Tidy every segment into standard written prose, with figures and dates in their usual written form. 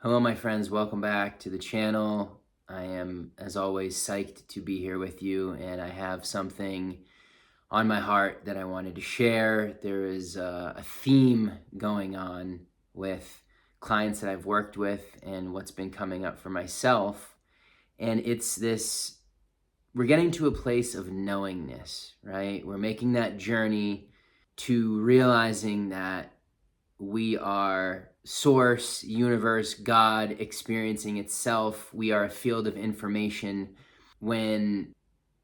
Hello, my friends. Welcome back to the channel. I am, as always, psyched to be here with you, and I have something on my heart that I wanted to share. There is a theme going on with clients that I've worked with and what's been coming up for myself, and it's this, we're getting to a place of knowingness, right? We're making that journey to realizing that we are source, universe, God experiencing itself. We are a field of information. When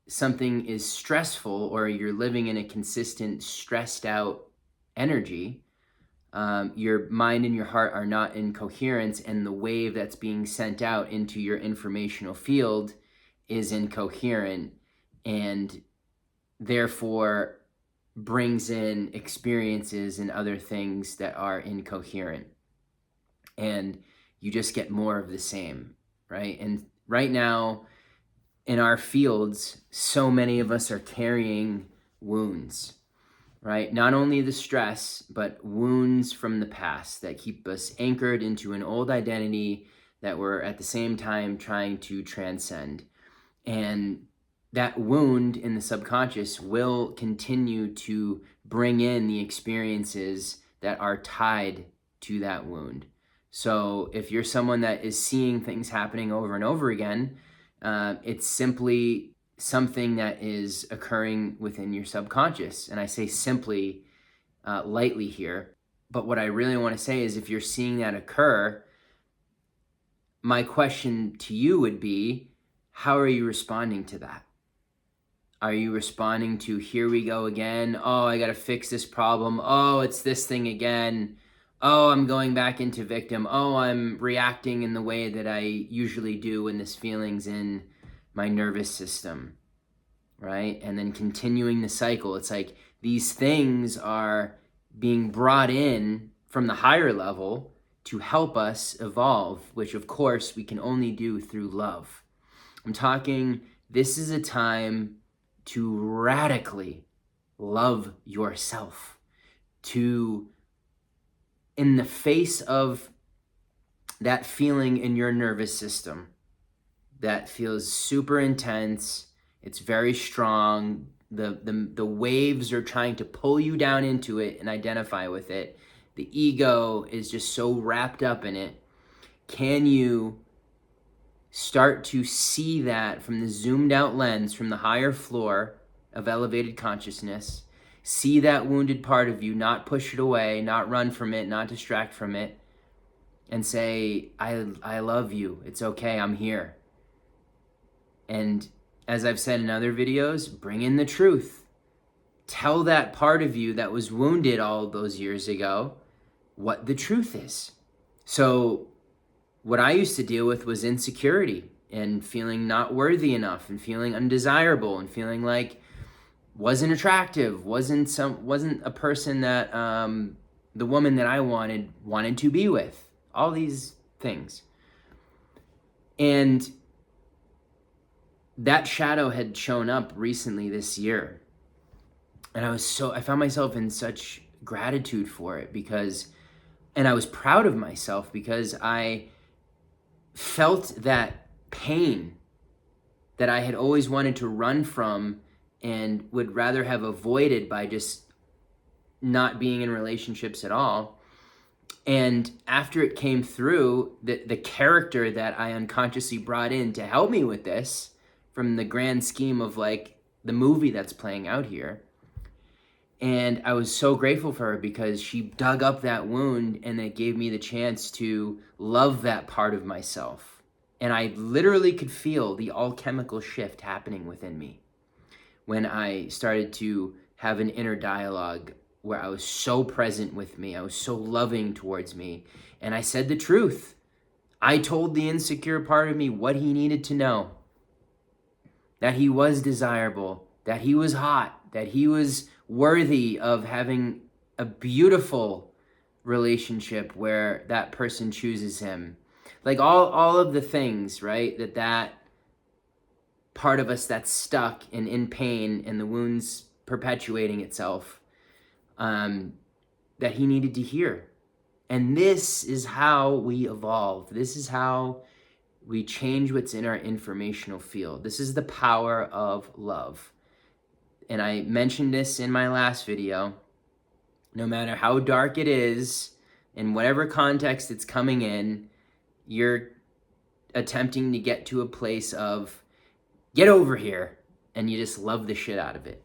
something is stressful or you're living in a consistent, stressed out energy, your mind and your heart are not in coherence, and the wave that's being sent out into your informational field is incoherent, and therefore brings in experiences and other things that are incoherent, and you just get more of the same, right? And right now in our fields, so many of us are carrying wounds, right? Not only the stress, but wounds from the past that keep us anchored into an old identity that we're at the same time trying to transcend. And that wound in the subconscious will continue to bring in the experiences that are tied to that wound. So if you're someone that is seeing things happening over and over again, it's simply something that is occurring within your subconscious. And I say simply lightly here. But what I really want to say is, if you're seeing that occur, my question to you would be, how are you responding to that? Are you responding to, here we go again? Oh, I got to fix this problem. Oh, it's this thing again. Oh, I'm going back into victim. Oh, I'm reacting in the way that I usually do when this feeling's in my nervous system, right? And then continuing the cycle. It's like these things are being brought in from the higher level to help us evolve, which of course we can only do through love. I'm talking, this is a time to radically love yourself, to, in the face of that feeling in your nervous system that feels super intense, it's very strong, the waves are trying to pull you down into it and identify with it, the ego is just so wrapped up in it. Can you start to see that from the zoomed out lens, from the higher floor of elevated consciousness? See that wounded part of you, not push it away, not run from it, not distract from it, and say, I love you. It's okay, I'm here. And as I've said in other videos, bring in the truth. Tell that part of you that was wounded all those years ago what the truth is. So what I used to deal with was insecurity and feeling not worthy enough and feeling undesirable and feeling like wasn't attractive, wasn't a person that the woman that I wanted to be with. All these things. And that shadow had shown up recently this year. And I found myself in such gratitude for it, and I was proud of myself because I felt that pain that I had always wanted to run from and would rather have avoided by just not being in relationships at all. And after it came through, the character that I unconsciously brought in to help me with this, from the grand scheme of like the movie that's playing out here. And I was so grateful for her because she dug up that wound and it gave me the chance to love that part of myself. And I literally could feel the alchemical shift happening within me when I started to have an inner dialogue where I was so present with me. I was so loving towards me. And I said the truth. I told the insecure part of me what he needed to know. That he was desirable, that he was hot, that he was worthy of having a beautiful relationship where that person chooses him. Like all of the things, right? That part of us that's stuck and in pain and the wounds perpetuating itself, that he needed to hear. And this is how we evolve. This is how we change what's in our informational field. This is the power of love. And I mentioned this in my last video. No matter how dark it is, in whatever context it's coming in, you're attempting to get to a place of get over here, and you just love the shit out of it.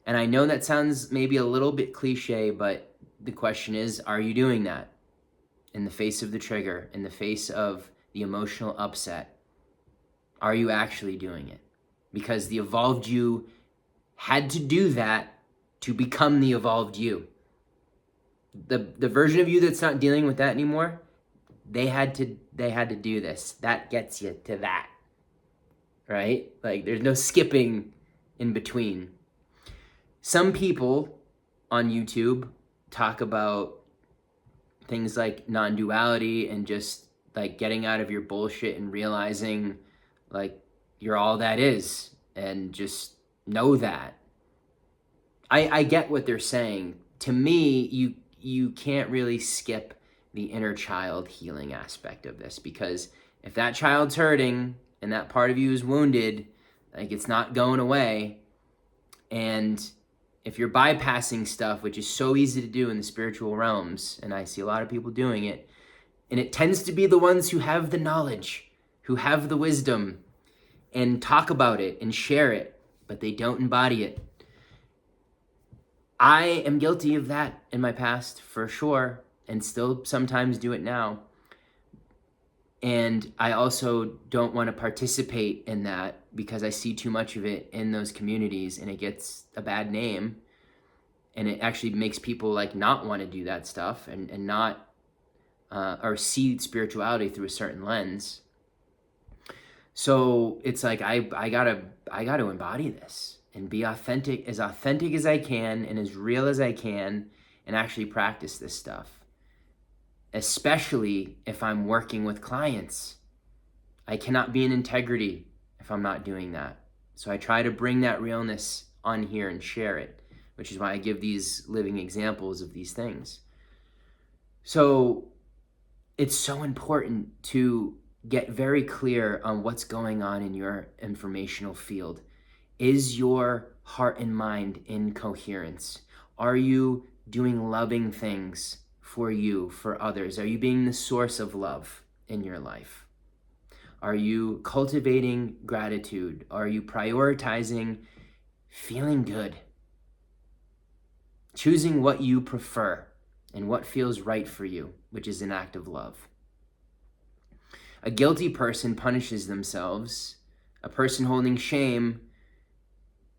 And I know that sounds maybe a little bit cliche, but the question is, are you doing that? In the face of the trigger, in the face of the emotional upset, are you actually doing it? Because the evolved you had to do that to become the evolved you. The version of you that's not dealing with that anymore, they had to do this. That gets you to that. Right? Like there's no skipping in between. Some people on YouTube talk about things like non-duality and just like getting out of your bullshit and realizing like you're all that is, and just know that. I get what they're saying. To me, you can't really skip the inner child healing aspect of this, because if that child's hurting and that part of you is wounded, like it's not going away. And if you're bypassing stuff, which is so easy to do in the spiritual realms, and I see a lot of people doing it, and it tends to be the ones who have the knowledge, who have the wisdom, and talk about it and share it, but they don't embody it. I am guilty of that in my past, for sure, and still sometimes do it now. And I also don't want to participate in that because I see too much of it in those communities, and it gets a bad name, and it actually makes people like not want to do that stuff and not or see spirituality through a certain lens. So it's like I gotta embody this and be authentic as I can and as real as I can, and actually practice this stuff. Especially if I'm working with clients. I cannot be in integrity if I'm not doing that. So I try to bring that realness on here and share it, which is why I give these living examples of these things. So it's so important to get very clear on what's going on in your informational field. Is your heart and mind in coherence? Are you doing loving things for you, for others? Are you being the source of love in your life? Are you cultivating gratitude? Are you prioritizing feeling good? Choosing what you prefer and what feels right for you, which is an act of love. A guilty person punishes themselves. A person holding shame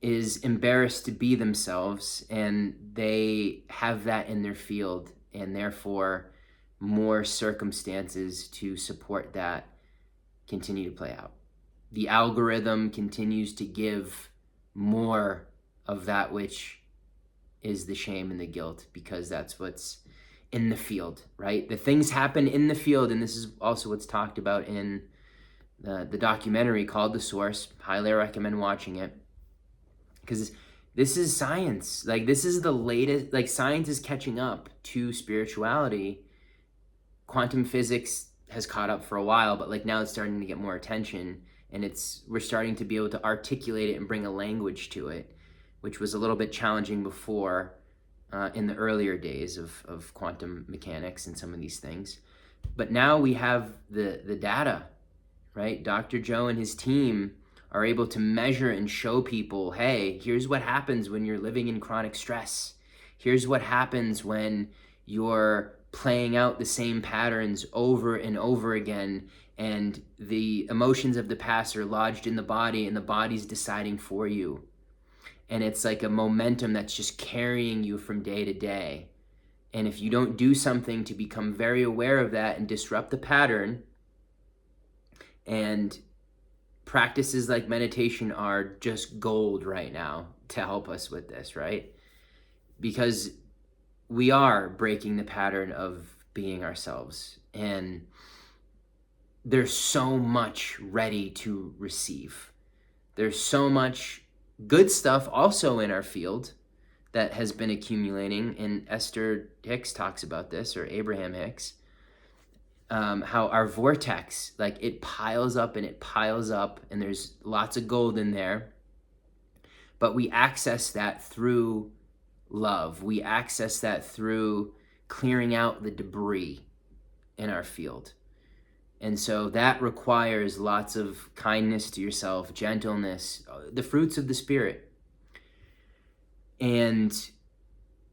is embarrassed to be themselves, and they have that in their field, and therefore more circumstances to support that continue to play out. The algorithm continues to give more of that which is the shame and the guilt, because that's what's in the field, right? The things happen in the field, and this is also what's talked about in the documentary called The Source. Highly recommend watching it, because this is science. Like, this is the latest, like, science is catching up to spirituality. Quantum physics has caught up for a while, but like now it's starting to get more attention, and we're starting to be able to articulate it and bring a language to it, which was a little bit challenging before in the earlier days of quantum mechanics and some of these things. But now we have the data, right? Dr. Joe and his team are able to measure and show people, hey, here's what happens when you're living in chronic stress. Here's what happens when you're playing out the same patterns over and over again, and the emotions of the past are lodged in the body, and the body's deciding for you. And it's like a momentum that's just carrying you from day to day. And if you don't do something to become very aware of that and disrupt the pattern, and practices like meditation are just gold right now to help us with this, right? Because we are breaking the pattern of being ourselves, and there's so much ready to receive. There's so much good stuff also in our field that has been accumulating, and Esther Hicks talks about this, or Abraham Hicks, how our vortex, like it piles up and it piles up, and there's lots of gold in there, but we access that through love. We access that through clearing out the debris in our field. And so that requires lots of kindness to yourself, gentleness, the fruits of the Spirit. And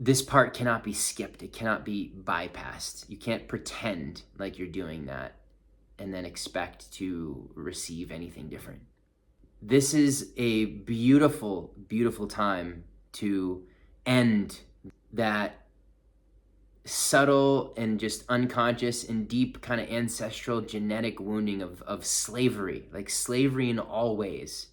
this part cannot be skipped. It cannot be bypassed. You can't pretend like you're doing that and then expect to receive anything different. This is a beautiful, beautiful time to end that subtle and just unconscious and deep kind of ancestral genetic wounding of slavery, like slavery in all ways.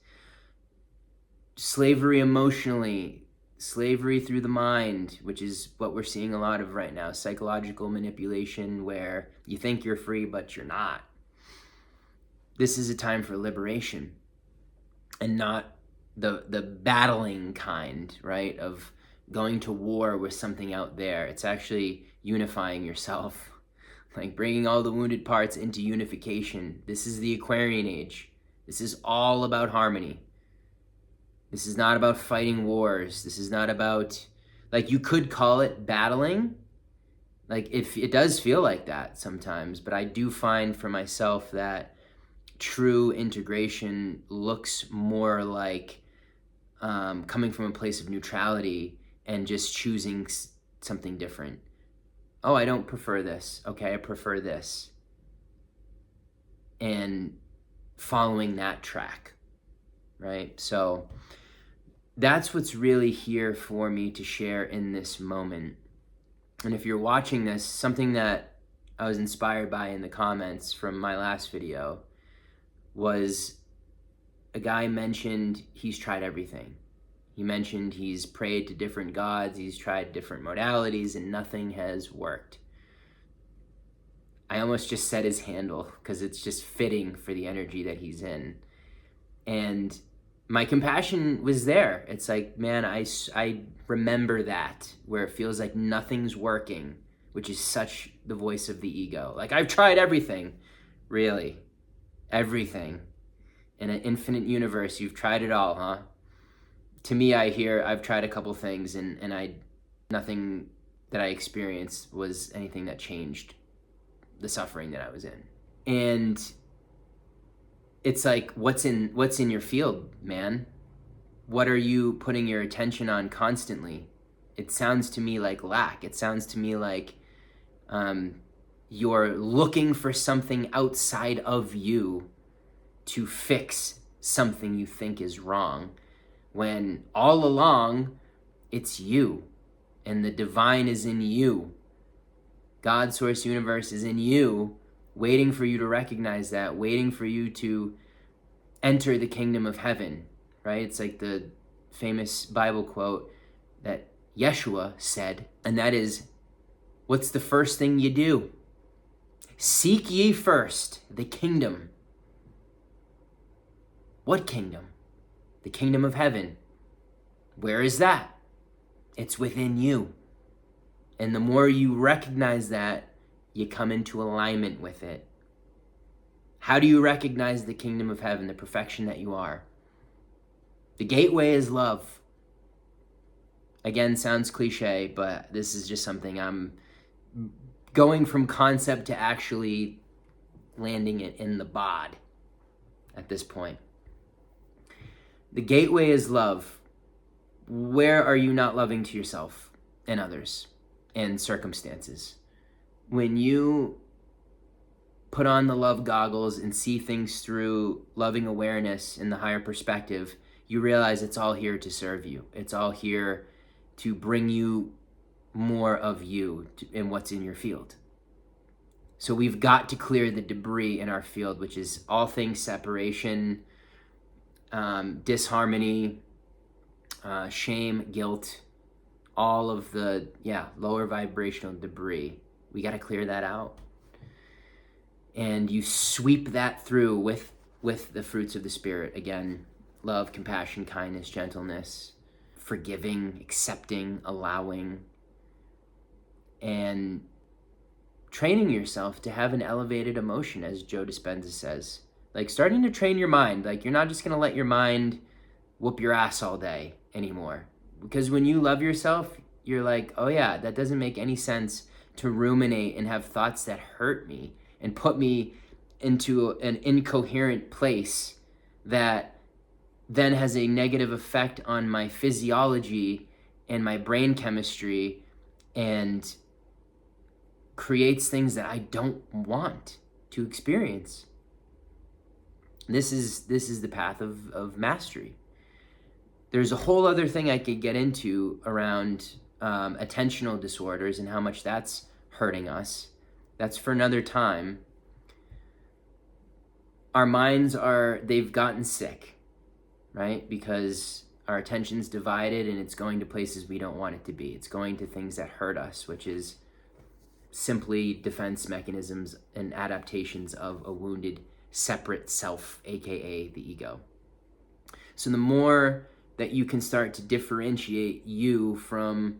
Slavery emotionally, slavery through the mind, which is what we're seeing a lot of right now, psychological manipulation where you think you're free, but you're not. This is a time for liberation, and not the battling kind, right, of going to war with something out there. It's actually unifying yourself, like bringing all the wounded parts into unification. This is the Aquarian age. This is all about harmony. This is not about fighting wars. This is not about, like, you could call it battling. Like, if it does feel like that sometimes, but I do find for myself that true integration looks more like coming from a place of neutrality and just choosing something different. Oh, I don't prefer this. Okay, I prefer this. And following that track, right? So that's what's really here for me to share in this moment. And if you're watching this, something that I was inspired by in the comments from my last video was a guy mentioned he's tried everything. He mentioned he's prayed to different gods, he's tried different modalities, and nothing has worked. I almost just said his handle because it's just fitting for the energy that he's in. And my compassion was there. It's like, man, I remember that, where it feels like nothing's working, which is such the voice of the ego. Like, I've tried everything, really. Everything. In an infinite universe, you've tried it all, huh? To me, I hear I've tried a couple things, and nothing that I experienced was anything that changed the suffering that I was in. And it's like, what's in your field, man? What are you putting your attention on constantly? It sounds to me like lack. It sounds to me like you're looking for something outside of you to fix something you think is wrong, when all along it's you, and the divine is in you. God, source, universe is in you, waiting for you to recognize that, waiting for you to enter the kingdom of heaven, right? It's like the famous Bible quote that Yeshua said, and that is, what's the first thing you do? Seek ye first the kingdom. What kingdom? The kingdom of heaven. Where is that? It's within you. And the more you recognize that, you come into alignment with it. How do you recognize the kingdom of heaven, the perfection that you are? The gateway is love. Again, sounds cliche, but this is just something I'm going from concept to actually landing it in the bod at this point. The gateway is love. Where are you not loving to yourself and others and circumstances? When you put on the love goggles and see things through loving awareness in the higher perspective, you realize it's all here to serve you. It's all here to bring you more of you in what's in your field. So we've got to clear the debris in our field, which is all things separation, disharmony, shame, guilt, all of the lower vibrational debris. We got to clear that out. And you sweep that through with the fruits of the Spirit. Again, love, compassion, kindness, gentleness, forgiving, accepting, allowing, and training yourself to have an elevated emotion, as Joe Dispenza says. Like starting to train your mind. Like you're not just going to let your mind whoop your ass all day anymore. Because when you love yourself, you're like, oh yeah, that doesn't make any sense to ruminate and have thoughts that hurt me and put me into an incoherent place that then has a negative effect on my physiology and my brain chemistry and creates things that I don't want to experience. This is the path of mastery. There's a whole other thing I could get into around attentional disorders and how much that's hurting us. That's for another time. Our minds they've gotten sick, right? Because our attention's divided and it's going to places we don't want it to be. It's going to things that hurt us, which is simply defense mechanisms and adaptations of a wounded, separate self, aka the ego. So the more that you can start to differentiate you from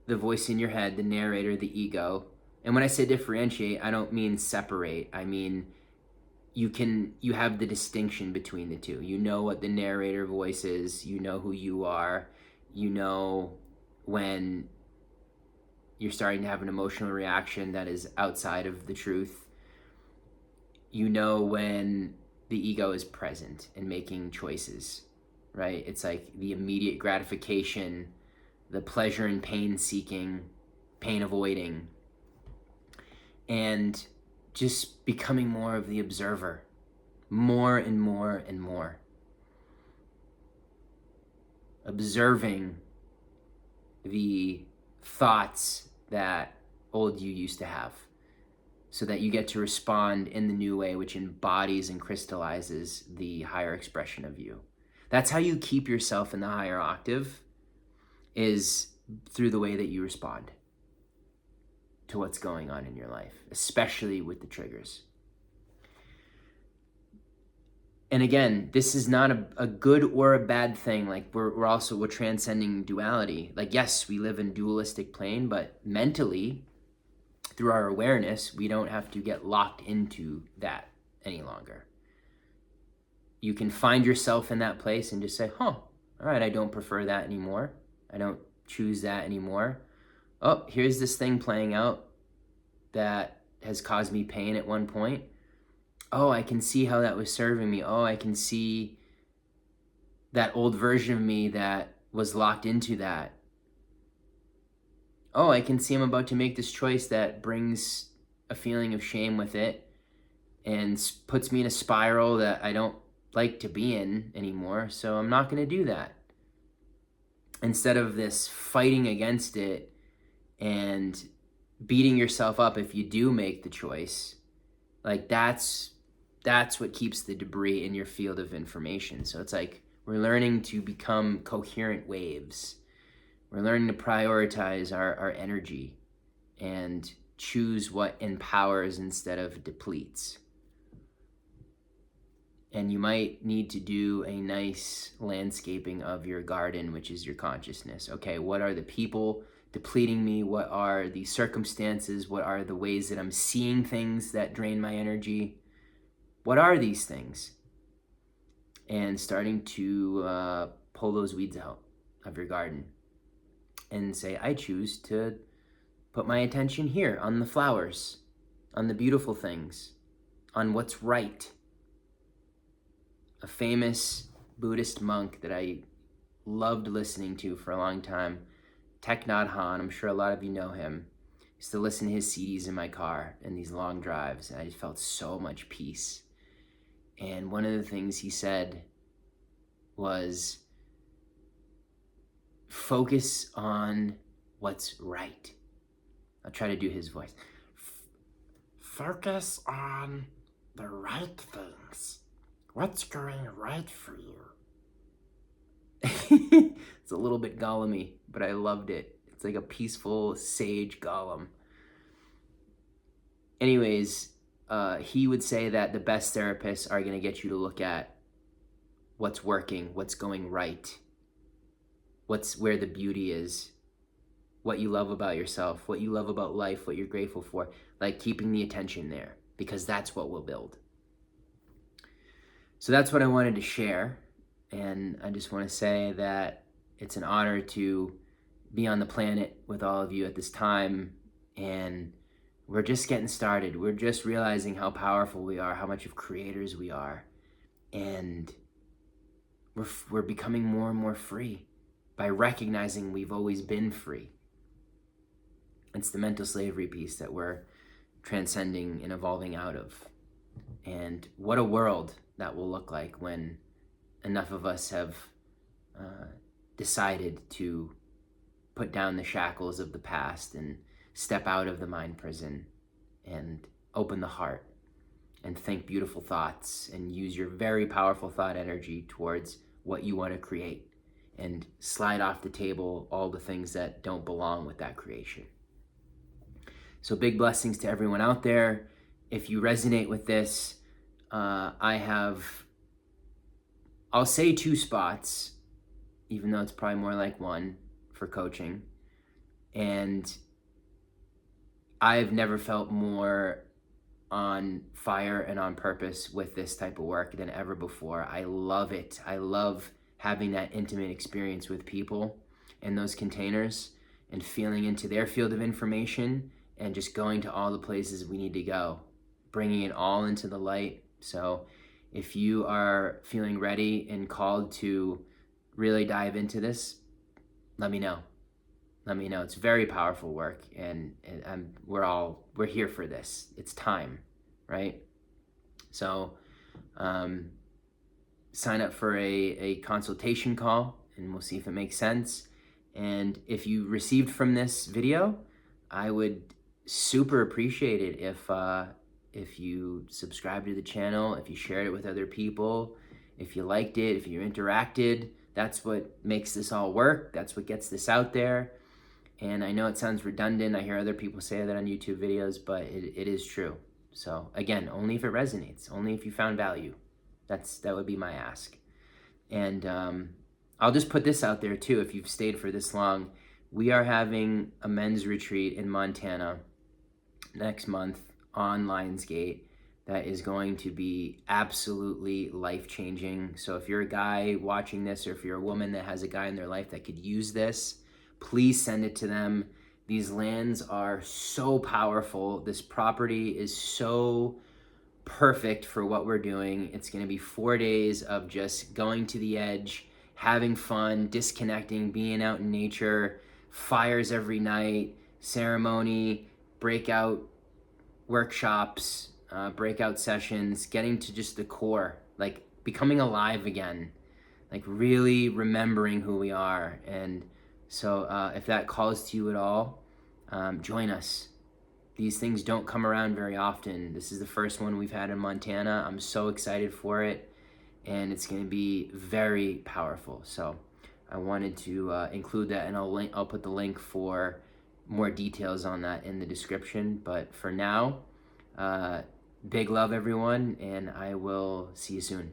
the voice in your head, the narrator, the ego. And when I say differentiate, I don't mean separate. I mean, you have the distinction between the two. You know what the narrator voice is. You know who you are. You know when you're starting to have an emotional reaction that is outside of the truth. You know when the ego is present and making choices, right? It's like the immediate gratification, the pleasure and pain seeking, pain avoiding, and just becoming more of the observer, more and more and more. Observing the thoughts that old you used to have, so that you get to respond in the new way, which embodies and crystallizes the higher expression of you. That's how you keep yourself in the higher octave, is through the way that you respond to what's going on in your life, especially with the triggers. And again, this is not a good or a bad thing. Like we're transcending duality. Like, yes, we live in dualistic plane, but mentally, through our awareness, we don't have to get locked into that any longer. You can find yourself in that place and just say, all right, I don't prefer that anymore. I don't choose that anymore. Oh, here's this thing playing out that has caused me pain at one point. Oh, I can see how that was serving me. Oh, I can see that old version of me that was locked into that. Oh, I can see I'm about to make this choice that brings a feeling of shame with it and puts me in a spiral that I don't like to be in anymore. So I'm not going to do that. Instead of this fighting against it and beating yourself up if you do make the choice, like that's what keeps the debris in your field of information. So it's like we're learning to become coherent waves. We're learning to prioritize our energy and choose what empowers instead of depletes. And you might need to do a nice landscaping of your garden, which is your consciousness. Okay, what are the people depleting me? What are the circumstances? What are the ways that I'm seeing things that drain my energy? What are these things? And starting to pull those weeds out of your garden and say, I choose to put my attention here on the flowers, on the beautiful things, on what's right. A famous Buddhist monk that I loved listening to for a long time, Thich Nhat Hanh, I'm sure a lot of you know him. I used to listen to his CDs in my car in these long drives, and I just felt so much peace. And one of the things he said was, focus on what's right. I'll try to do his voice. Focus on the right things. What's going right for you? It's a little bit Gollum-y, but I loved it. It's like a peaceful sage Gollum. Anyways, he would say that the best therapists are going to get you to look at what's working, what's going right, where the beauty is, what you love about yourself, what you love about life, what you're grateful for, like keeping the attention there, because that's what will build. So that's what I wanted to share. And I just want to say that it's an honor to be on the planet with all of you at this time. And we're just getting started. We're just realizing how powerful we are, how much of creators we are. And we're becoming more and more free by recognizing we've always been free. It's the mental slavery piece that we're transcending and evolving out of. And what a world that will look like when enough of us have decided to put down the shackles of the past and step out of the mind prison and open the heart and think beautiful thoughts and use your very powerful thought energy towards what you want to create, and slide off the table all the things that don't belong with that creation. So big blessings to everyone out there. If you resonate with this, I'll say 2 spots, even though it's probably more like 1, for coaching. And I've never felt more on fire and on purpose with this type of work than ever before. I love it. I love having that intimate experience with people in those containers and feeling into their field of information and just going to all the places we need to go, bringing it all into the light. So if you are feeling ready and called to really dive into this, let me know. Let me know. It's very powerful work, and we're here for this. It's time, right? So sign up for a consultation call, and we'll see if it makes sense. And if you received from this video, I would super appreciate it if you subscribe to the channel, if you shared it with other people, if you liked it, if you interacted. That's what makes this all work. That's what gets this out there. And I know it sounds redundant. I hear other people say that on YouTube videos, but it is true. So again, only if it resonates, only if you found value. That would be my ask. And I'll just put this out there too, if you've stayed for this long. We are having a men's retreat in Montana next month on Lionsgate that is going to be absolutely life-changing. So if you're a guy watching this, or if you're a woman that has a guy in their life that could use this, please send it to them. These lands are so powerful. This property is so perfect for what we're doing. It's going to be 4 days of just going to the edge, having fun, disconnecting, being out in nature, fires every night, ceremony, breakout workshops, breakout sessions, getting to just the core, like becoming alive again, like really remembering who we are. And so if that calls to you at all, join us. These things don't come around very often. This is the first one we've had in Montana. I'm so excited for it, and it's going to be very powerful. So I wanted to include that, and I'll put the link for more details on that in the description. But for now, big love, everyone, and I will see you soon.